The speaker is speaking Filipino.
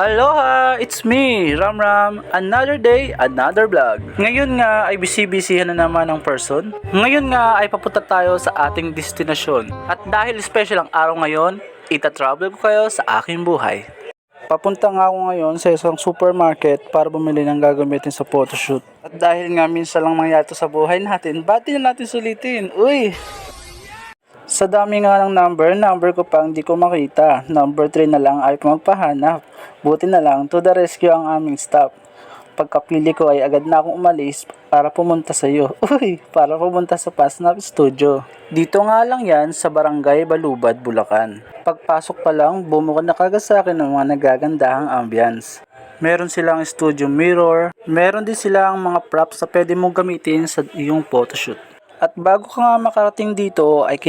Aloha! It's me, Ram Ram. Another day, another vlog. Ngayon nga ay busy-busy na naman ang person. Ngayon nga ay papunta tayo sa ating destinasyon. At dahil special ang araw ngayon, ita-travel ko kayo sa aking buhay. Papunta nga ako ngayon sa isang supermarket para bumili ng gagamitin sa photoshoot. At dahil nga minsan lang mangyari sa buhay natin, ba't di na natin sulitin? Uy! Sa dami nga ng number ko pa hindi ko makita. Number 3 na lang ay magpahanap. Buti na lang, to the rescue ang aming staff. Pagkapili ko ay agad na akong umalis para pumunta sa iyo. Uy, para pumunta sa Pasnap Studio. Dito nga lang yan sa Barangay Balubad, Bulacan. Pagpasok pa lang, bumukod na kagad sa akin ng mga nagagandahang ambience. Meron silang studio mirror, meron din silang mga props na pwede mong gamitin sa iyong photoshoot. At bago ka nga makarating dito ay